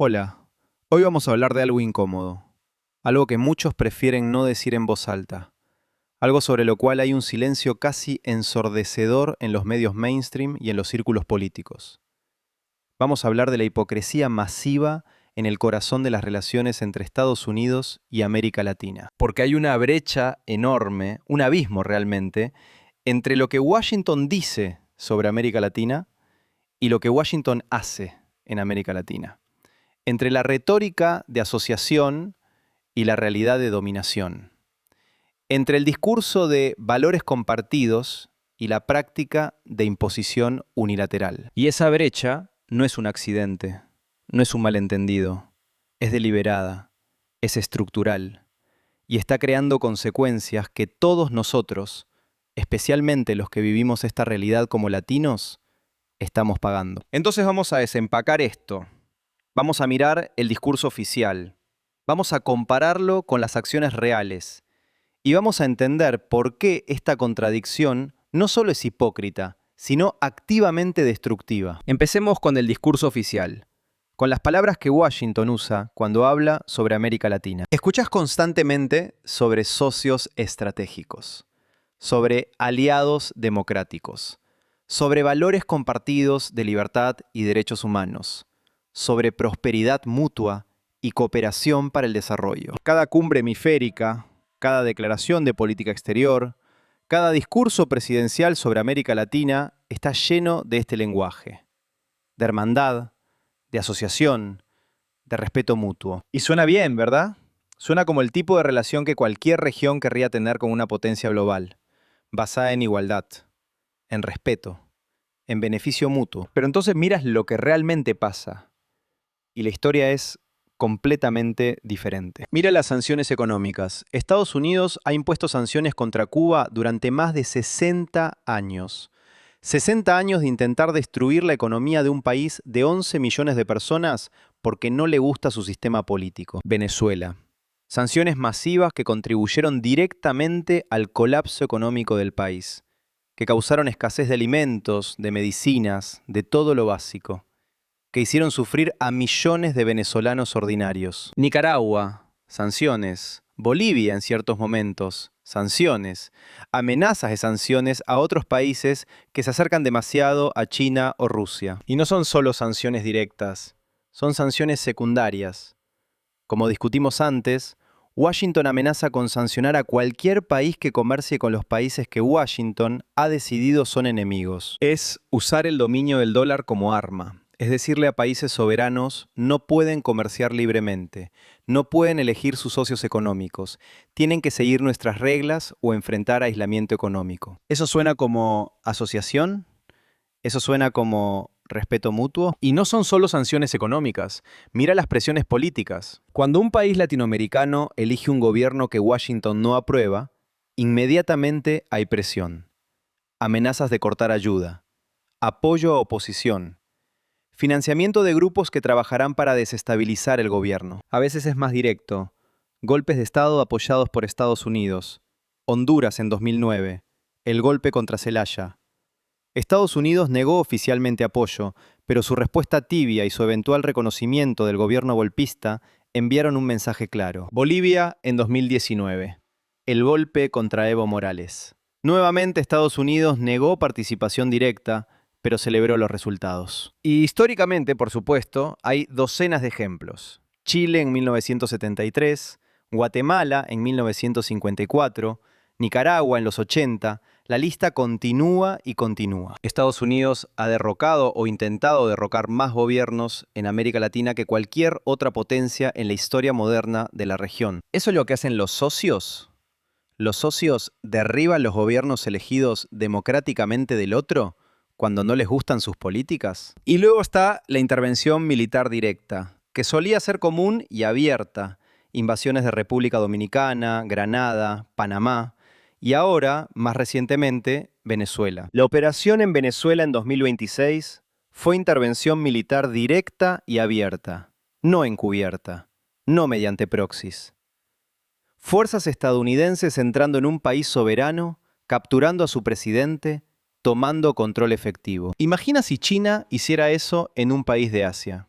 Hola, hoy vamos a hablar de algo incómodo, algo que muchos prefieren no decir en voz alta, algo sobre lo cual hay un silencio casi ensordecedor en los medios mainstream y en los círculos políticos. Vamos a hablar de la hipocresía masiva en el corazón de las relaciones entre Estados Unidos y América Latina. Porque hay una brecha enorme, un abismo realmente, entre lo que Washington dice sobre América Latina y lo que Washington hace en América Latina. Entre la retórica de asociación y la realidad de dominación. Entre el discurso de valores compartidos y la práctica de imposición unilateral. Y esa brecha no es un accidente, no es un malentendido, es deliberada, es estructural y está creando consecuencias que todos nosotros, especialmente los que vivimos esta realidad como latinos, estamos pagando. Entonces vamos a desempacar esto. Vamos a mirar el discurso oficial. Vamos a compararlo con las acciones reales. Y vamos a entender por qué esta contradicción no solo es hipócrita, sino activamente destructiva. Empecemos con el discurso oficial, con las palabras que Washington usa cuando habla sobre América Latina. Escuchás constantemente sobre socios estratégicos, sobre aliados democráticos, sobre valores compartidos de libertad y derechos humanos, sobre prosperidad mutua y cooperación para el desarrollo. Cada cumbre hemisférica, cada declaración de política exterior, cada discurso presidencial sobre América Latina está lleno de este lenguaje, de hermandad, de asociación, de respeto mutuo. Y suena bien, ¿verdad? Suena como el tipo de relación que cualquier región querría tener con una potencia global, basada en igualdad, en respeto, en beneficio mutuo. Pero entonces miras lo que realmente pasa, y la historia es completamente diferente. Mira las sanciones económicas. Estados Unidos ha impuesto sanciones contra Cuba durante más de 60 años. 60 años de intentar destruir la economía de un país de 11 millones de personas porque no le gusta su sistema político. Venezuela. Sanciones masivas que contribuyeron directamente al colapso económico del país, que causaron escasez de alimentos, de medicinas, de todo lo básico, que hicieron sufrir a millones de venezolanos ordinarios. Nicaragua, sanciones. Bolivia en ciertos momentos, sanciones. Amenazas de sanciones a otros países que se acercan demasiado a China o Rusia. Y no son solo sanciones directas, son sanciones secundarias. Como discutimos antes, Washington amenaza con sancionar a cualquier país que comercie con los países que Washington ha decidido son enemigos. Es usar el dominio del dólar como arma. Es decirle a países soberanos, no pueden comerciar libremente, no pueden elegir sus socios económicos, tienen que seguir nuestras reglas o enfrentar aislamiento económico. ¿Eso suena como asociación? ¿Eso suena como respeto mutuo? Y no son solo sanciones económicas, mira las presiones políticas. Cuando un país latinoamericano elige un gobierno que Washington no aprueba, inmediatamente hay presión, amenazas de cortar ayuda, apoyo a oposición, financiamiento de grupos que trabajarán para desestabilizar el gobierno. A veces es más directo. Golpes de Estado apoyados por Estados Unidos. Honduras en 2009. El golpe contra Zelaya. Estados Unidos negó oficialmente apoyo, pero su respuesta tibia y su eventual reconocimiento del gobierno golpista enviaron un mensaje claro. Bolivia en 2019. El golpe contra Evo Morales. Nuevamente Estados Unidos negó participación directa, pero celebró los resultados. Y históricamente, por supuesto, hay docenas de ejemplos. Chile en 1973, Guatemala en 1954, Nicaragua en los 80, la lista continúa y continúa. Estados Unidos ha derrocado o intentado derrocar más gobiernos en América Latina que cualquier otra potencia en la historia moderna de la región. ¿Eso es lo que hacen los socios? ¿Los socios derriban los gobiernos elegidos democráticamente del otro cuando no les gustan sus políticas? Y luego está la intervención militar directa, que solía ser común y abierta. Invasiones de República Dominicana, Granada, Panamá y ahora, más recientemente, Venezuela. La operación en Venezuela en 2026 fue intervención militar directa y abierta, no encubierta, no mediante proxies. Fuerzas estadounidenses entrando en un país soberano, capturando a su presidente, tomando control efectivo. Imagina si China hiciera eso en un país de Asia.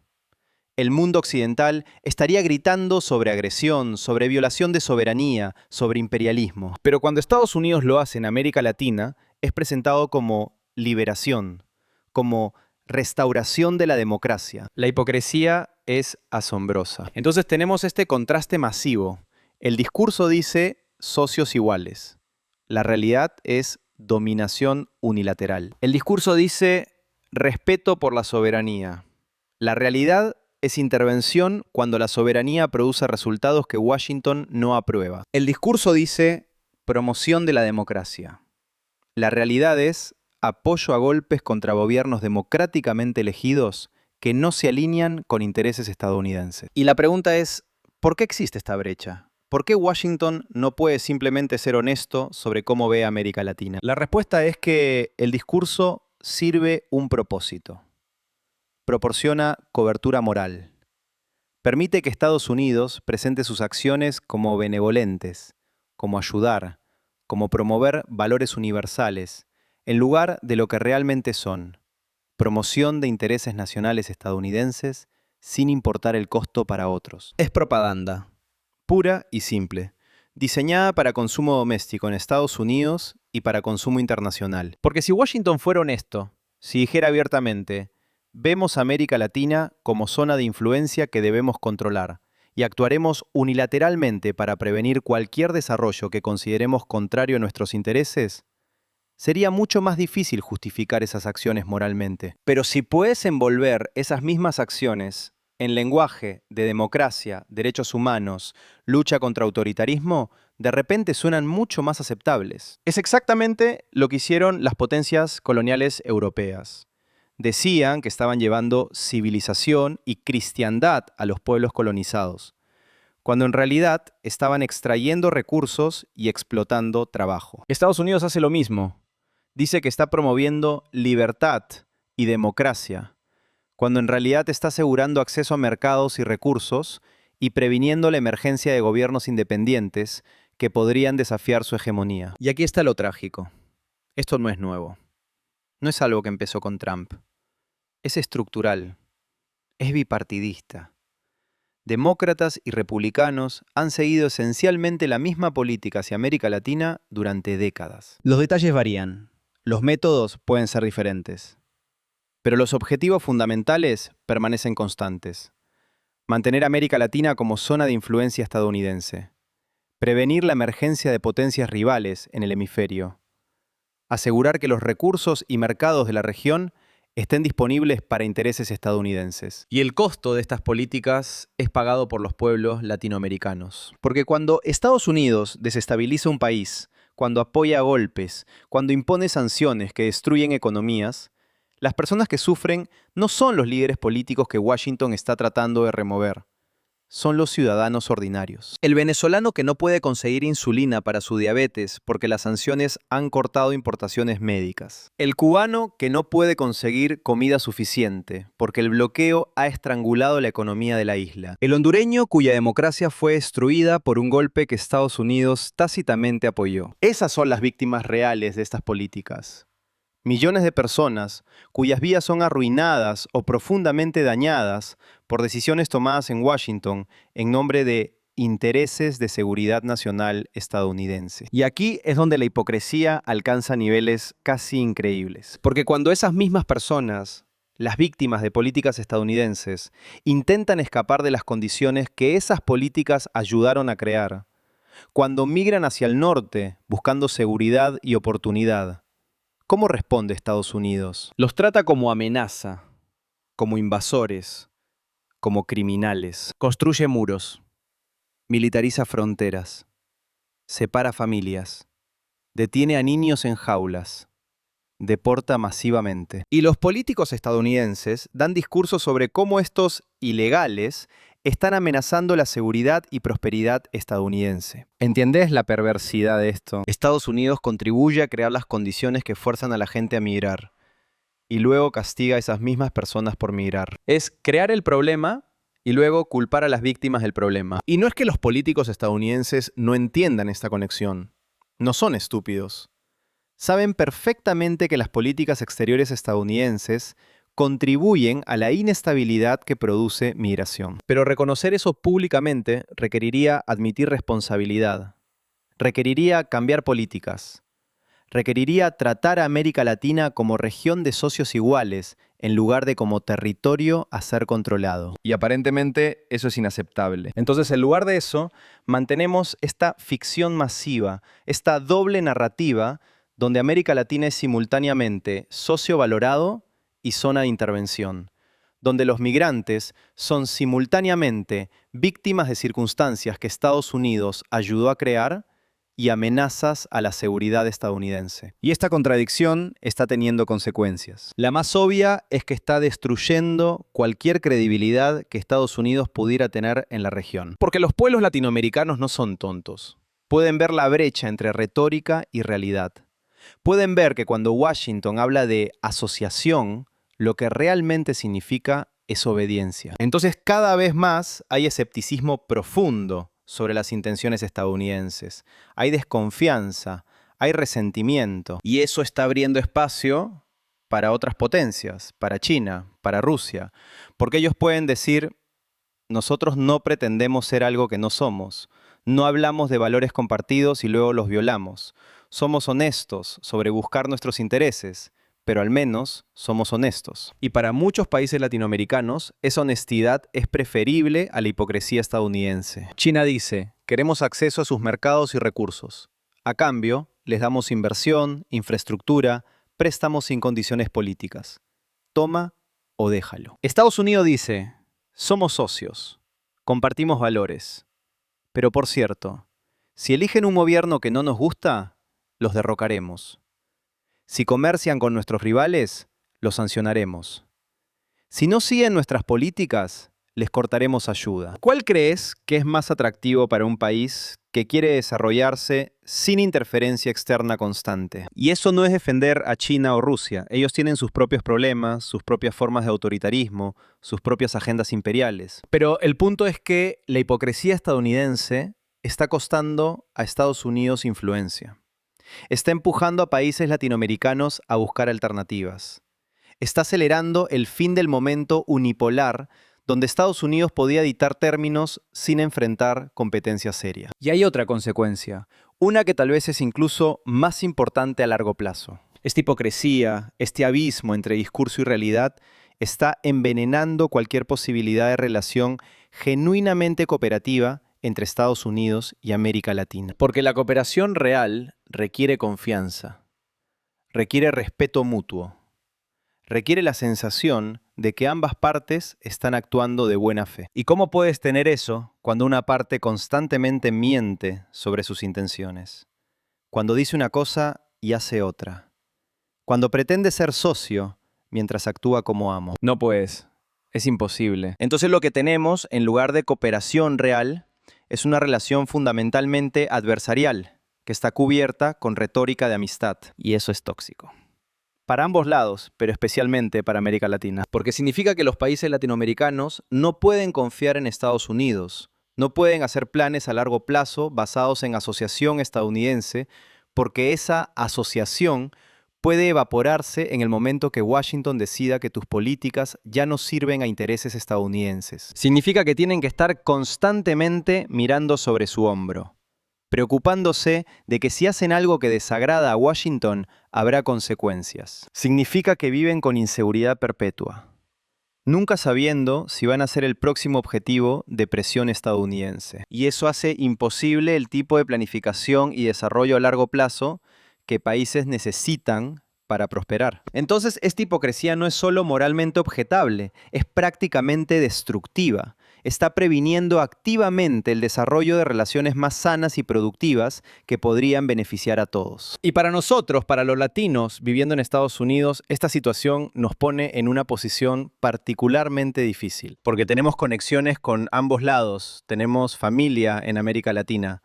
el mundo occidental estaría gritando sobre agresión, sobre violación de soberanía, sobre imperialismo. Pero cuando Estados Unidos lo hace en América Latina, es presentado como liberación, como restauración de la democracia. La hipocresía es asombrosa. Entonces tenemos este contraste masivo. El discurso dice socios iguales. La realidad es dominación unilateral. El discurso dice respeto por la soberanía. La realidad es intervención cuando la soberanía produce resultados que Washington no aprueba. El discurso dice promoción de la democracia. La realidad es apoyo a golpes contra gobiernos democráticamente elegidos que no se alinean con intereses estadounidenses. Y la pregunta es, ¿por qué existe esta brecha? ¿Por qué Washington no puede simplemente ser honesto sobre cómo ve a América Latina? La respuesta es que el discurso sirve un propósito. Proporciona cobertura moral. Permite que Estados Unidos presente sus acciones como benevolentes, como ayudar, como promover valores universales, en lugar de lo que realmente son, promoción de intereses nacionales estadounidenses sin importar el costo para otros. Es propaganda, pura y simple, diseñada para consumo doméstico en Estados Unidos y para consumo internacional. Porque si Washington fuera honesto, si dijera abiertamente, vemos a América Latina como zona de influencia que debemos controlar y actuaremos unilateralmente para prevenir cualquier desarrollo que consideremos contrario a nuestros intereses, sería mucho más difícil justificar esas acciones moralmente. Pero si puedes envolver esas mismas acciones en lenguaje de democracia, derechos humanos, lucha contra autoritarismo, de repente suenan mucho más aceptables. Es exactamente lo que hicieron las potencias coloniales europeas. Decían que estaban llevando civilización y cristiandad a los pueblos colonizados, cuando en realidad estaban extrayendo recursos y explotando trabajo. Estados Unidos hace lo mismo. Dice que está promoviendo libertad y democracia, cuando en realidad está asegurando acceso a mercados y recursos y previniendo la emergencia de gobiernos independientes que podrían desafiar su hegemonía. Y aquí está lo trágico. Esto no es nuevo. No es algo que empezó con Trump. Es estructural. Es bipartidista. Demócratas y republicanos han seguido esencialmente la misma política hacia América Latina durante décadas. Los detalles varían. Los métodos pueden ser diferentes, pero los objetivos fundamentales permanecen constantes. Mantener a América Latina como zona de influencia estadounidense. Prevenir la emergencia de potencias rivales en el hemisferio. Asegurar que los recursos y mercados de la región estén disponibles para intereses estadounidenses. Y el costo de estas políticas es pagado por los pueblos latinoamericanos. Porque cuando Estados Unidos desestabiliza un país, cuando apoya golpes, cuando impone sanciones que destruyen economías, las personas que sufren no son los líderes políticos que Washington está tratando de remover. Son los ciudadanos ordinarios. El venezolano que no puede conseguir insulina para su diabetes porque las sanciones han cortado importaciones médicas. El cubano que no puede conseguir comida suficiente porque el bloqueo ha estrangulado la economía de la isla. El hondureño cuya democracia fue destruida por un golpe que Estados Unidos tácitamente apoyó. Esas son las víctimas reales de estas políticas. Millones de personas cuyas vidas son arruinadas o profundamente dañadas por decisiones tomadas en Washington en nombre de intereses de seguridad nacional estadounidense. Y aquí es donde la hipocresía alcanza niveles casi increíbles. Porque cuando esas mismas personas, las víctimas de políticas estadounidenses, intentan escapar de las condiciones que esas políticas ayudaron a crear, cuando migran hacia el norte buscando seguridad y oportunidad, ¿cómo responde Estados Unidos? Los trata como amenaza, como invasores, como criminales. Construye muros, militariza fronteras, separa familias, detiene a niños en jaulas, deporta masivamente. Y los políticos estadounidenses dan discursos sobre cómo estos ilegales están amenazando la seguridad y prosperidad estadounidense. ¿Entendés la perversidad de esto? Estados Unidos contribuye a crear las condiciones que fuerzan a la gente a migrar y luego castiga a esas mismas personas por migrar. Es crear el problema y luego culpar a las víctimas del problema. Y no es que los políticos estadounidenses no entiendan esta conexión. No son estúpidos. Saben perfectamente que las políticas exteriores estadounidenses contribuyen a la inestabilidad que produce migración. Pero reconocer eso públicamente requeriría admitir responsabilidad, requeriría cambiar políticas, requeriría tratar a América Latina como región de socios iguales, en lugar de como territorio a ser controlado. Y aparentemente eso es inaceptable. Entonces, en lugar de eso, mantenemos esta ficción masiva, esta doble narrativa, donde América Latina es simultáneamente socio valorado y zona de intervención, donde los migrantes son simultáneamente víctimas de circunstancias que Estados Unidos ayudó a crear y amenazas a la seguridad estadounidense. Y esta contradicción está teniendo consecuencias. La más obvia es que está destruyendo cualquier credibilidad que Estados Unidos pudiera tener en la región. Porque los pueblos latinoamericanos no son tontos. Pueden ver la brecha entre retórica y realidad. Pueden ver que cuando Washington habla de asociación, lo que realmente significa es obediencia. Entonces, cada vez más hay escepticismo profundo sobre las intenciones estadounidenses. Hay desconfianza, hay resentimiento. Y eso está abriendo espacio para otras potencias, para China, para Rusia. Porque ellos pueden decir, nosotros no pretendemos ser algo que no somos. No hablamos de valores compartidos y luego los violamos. Somos honestos sobre buscar nuestros intereses, pero al menos somos honestos. Y para muchos países latinoamericanos, esa honestidad es preferible a la hipocresía estadounidense. China dice, queremos acceso a sus mercados y recursos. A cambio, les damos inversión, infraestructura, préstamos sin condiciones políticas. Toma o déjalo. Estados Unidos dice, somos socios, compartimos valores. Pero por cierto, si eligen un gobierno que no nos gusta, los derrocaremos. Si comercian con nuestros rivales, los sancionaremos. Si no siguen nuestras políticas, les cortaremos ayuda. ¿Cuál crees que es más atractivo para un país que quiere desarrollarse sin interferencia externa constante? Y eso no es defender a China o Rusia. Ellos tienen sus propios problemas, sus propias formas de autoritarismo, sus propias agendas imperiales. Pero el punto es que la hipocresía estadounidense está costando a Estados Unidos influencia. Está empujando a países latinoamericanos a buscar alternativas. Está acelerando el fin del momento unipolar donde Estados Unidos podía dictar términos sin enfrentar competencia seria. Y hay otra consecuencia, una que tal vez es incluso más importante a largo plazo. Esta hipocresía, este abismo entre discurso y realidad, está envenenando cualquier posibilidad de relación genuinamente cooperativa entre Estados Unidos y América Latina. Porque la cooperación real requiere confianza, requiere respeto mutuo, requiere la sensación de que ambas partes están actuando de buena fe. ¿Y cómo puedes tener eso cuando una parte constantemente miente sobre sus intenciones? Cuando dice una cosa y hace otra. Cuando pretende ser socio mientras actúa como amo. No puedes, es imposible. Entonces lo que tenemos, en lugar de cooperación real, es una relación fundamentalmente adversarial, que está cubierta con retórica de amistad. Y eso es tóxico. Para ambos lados, pero especialmente para América Latina. Porque significa que los países latinoamericanos no pueden confiar en Estados Unidos, no pueden hacer planes a largo plazo basados en asociación estadounidense, porque esa asociación puede evaporarse en el momento que Washington decida que tus políticas ya no sirven a intereses estadounidenses. Significa que tienen que estar constantemente mirando sobre su hombro, preocupándose de que si hacen algo que desagrada a Washington, habrá consecuencias. Significa que viven con inseguridad perpetua, nunca sabiendo si van a ser el próximo objetivo de presión estadounidense. Y eso hace imposible el tipo de planificación y desarrollo a largo plazo que países necesitan para prosperar. Entonces, esta hipocresía no es solo moralmente objetable, es prácticamente destructiva. Está previniendo activamente el desarrollo de relaciones más sanas y productivas que podrían beneficiar a todos. Y para nosotros, para los latinos viviendo en Estados Unidos, esta situación nos pone en una posición particularmente difícil, porque tenemos conexiones con ambos lados, tenemos familia en América Latina,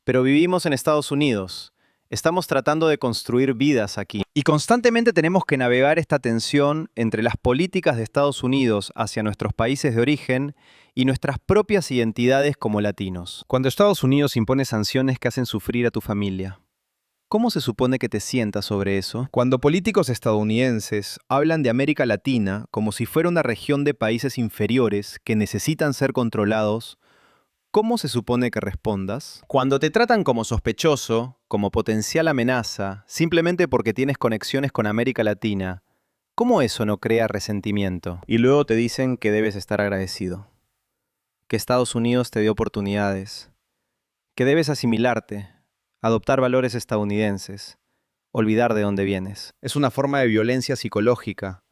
pero vivimos en Estados Unidos. Estamos tratando de construir vidas aquí. Y constantemente tenemos que navegar esta tensión entre las políticas de Estados Unidos hacia nuestros países de origen y nuestras propias identidades como latinos. Cuando Estados Unidos impone sanciones que hacen sufrir a tu familia. ¿Cómo se supone que te sientas sobre eso? Cuando políticos estadounidenses hablan de América Latina como si fuera una región de países inferiores que necesitan ser controlados, ¿cómo se supone que respondas? Cuando te tratan como sospechoso, como potencial amenaza, simplemente porque tienes conexiones con América Latina, ¿cómo eso no crea resentimiento? Y luego te dicen que debes estar agradecido, que Estados Unidos te dio oportunidades, que debes asimilarte, adoptar valores estadounidenses, olvidar de dónde vienes. Es una forma de violencia psicológica.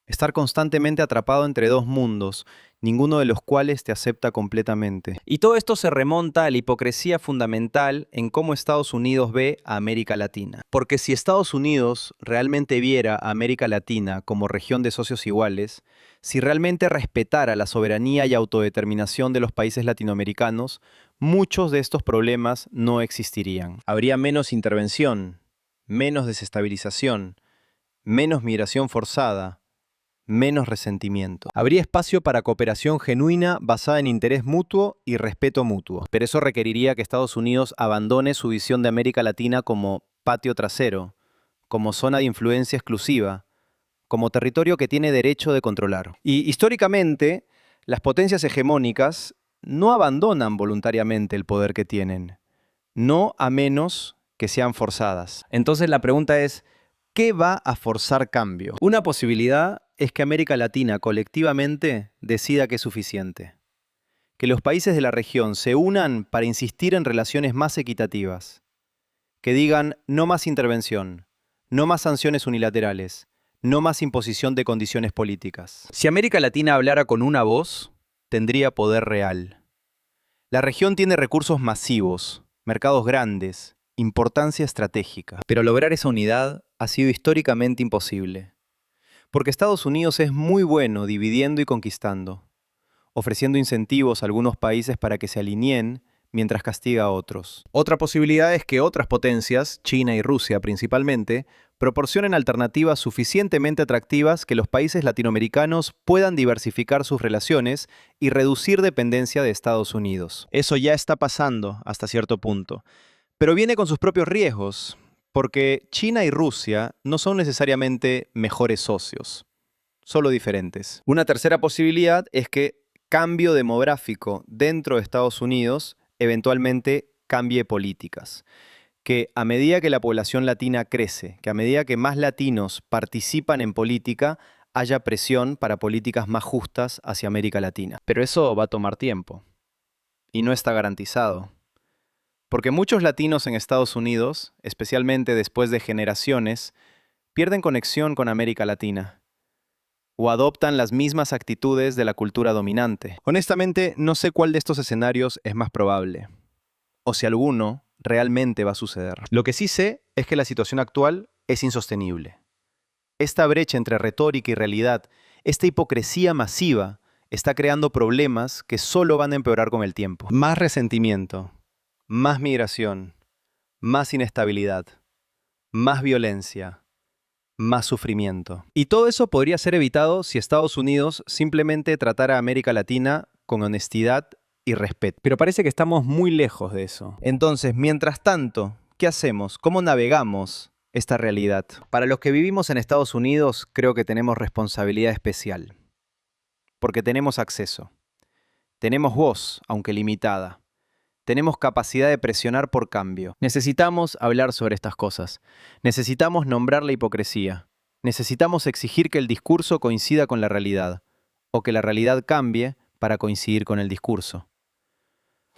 Estar constantemente atrapado entre dos mundos, ninguno de los cuales te acepta completamente. Y todo esto se remonta a la hipocresía fundamental en cómo Estados Unidos ve a América Latina. Porque si Estados Unidos realmente viera a América Latina como región de socios iguales, si realmente respetara la soberanía y autodeterminación de los países latinoamericanos, muchos de estos problemas no existirían. Habría menos intervención, menos desestabilización, menos migración forzada, menos resentimiento. Habría espacio para cooperación genuina basada en interés mutuo y respeto mutuo. Pero eso requeriría que Estados Unidos abandone su visión de América Latina como patio trasero, como zona de influencia exclusiva, como territorio que tiene derecho de controlar. Y históricamente, las potencias hegemónicas no abandonan voluntariamente el poder que tienen, no a menos que sean forzadas. Entonces la pregunta es, ¿qué va a forzar cambio? Una posibilidad es que América Latina colectivamente decida que es suficiente. Que los países de la región se unan para insistir en relaciones más equitativas. Que digan no más intervención, no más sanciones unilaterales, no más imposición de condiciones políticas. Si América Latina hablara con una voz, tendría poder real. La región tiene recursos masivos, mercados grandes, importancia estratégica. Pero lograr esa unidad ha sido históricamente imposible. Porque Estados Unidos es muy bueno dividiendo y conquistando, ofreciendo incentivos a algunos países para que se alineen mientras castiga a otros. Otra posibilidad es que otras potencias, China y Rusia principalmente, proporcionen alternativas suficientemente atractivas que los países latinoamericanos puedan diversificar sus relaciones y reducir dependencia de Estados Unidos. Eso ya está pasando hasta cierto punto, pero viene con sus propios riesgos, porque China y Rusia no son necesariamente mejores socios, solo diferentes. Una tercera posibilidad es que cambio demográfico dentro de Estados Unidos eventualmente cambie políticas. Que a medida que la población latina crece, que a medida que más latinos participan en política, haya presión para políticas más justas hacia América Latina. Pero eso va a tomar tiempo. Y no está garantizado. Porque muchos latinos en Estados Unidos, especialmente después de generaciones, pierden conexión con América Latina o adoptan las mismas actitudes de la cultura dominante. Honestamente, no sé cuál de estos escenarios es más probable, o si alguno realmente va a suceder. Lo que sí sé es que la situación actual es insostenible. Esta brecha entre retórica y realidad, esta hipocresía masiva, está creando problemas que solo van a empeorar con el tiempo. Más resentimiento, más migración, más inestabilidad, más violencia, más sufrimiento. Y todo eso podría ser evitado si Estados Unidos simplemente tratara a América Latina con honestidad y respeto. Pero parece que estamos muy lejos de eso. Entonces, mientras tanto, ¿qué hacemos? ¿Cómo navegamos esta realidad? Para los que vivimos en Estados Unidos, creo que tenemos responsabilidad especial. Porque tenemos acceso. Tenemos voz, aunque limitada. Tenemos capacidad de presionar por cambio. Necesitamos hablar sobre estas cosas. Necesitamos nombrar la hipocresía. Necesitamos exigir que el discurso coincida con la realidad, o que la realidad cambie para coincidir con el discurso.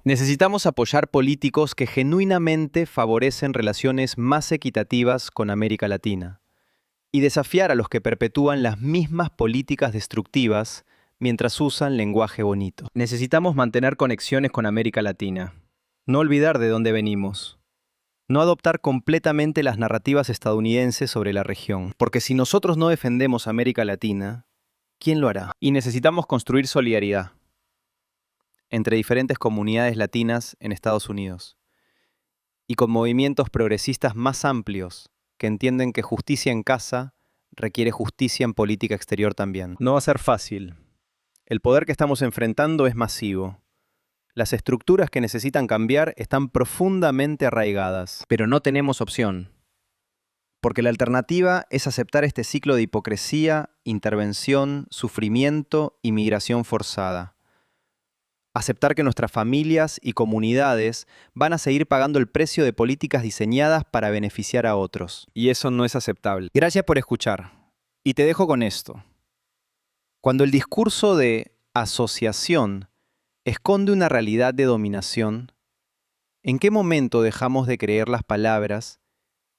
Necesitamos apoyar políticos que genuinamente favorecen relaciones más equitativas con América Latina, y desafiar a los que perpetúan las mismas políticas destructivas mientras usan lenguaje bonito. Necesitamos mantener conexiones con América Latina. No olvidar de dónde venimos. No adoptar completamente las narrativas estadounidenses sobre la región. Porque si nosotros no defendemos América Latina, ¿quién lo hará? Y necesitamos construir solidaridad entre diferentes comunidades latinas en Estados Unidos. Y con movimientos progresistas más amplios que entienden que justicia en casa requiere justicia en política exterior también. No va a ser fácil. El poder que estamos enfrentando es masivo. Las estructuras que necesitan cambiar están profundamente arraigadas, Pero no tenemos opción. porque la alternativa es aceptar este ciclo de hipocresía, intervención, sufrimiento y migración forzada. Aceptar que nuestras familias y comunidades van a seguir pagando el precio de políticas diseñadas para beneficiar a otros. Y eso no es aceptable. Gracias por escuchar. Y te dejo con esto. Cuando el discurso de asociación esconde una realidad de dominación, ¿en qué momento dejamos de creer las palabras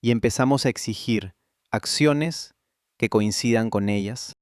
y empezamos a exigir acciones que coincidan con ellas?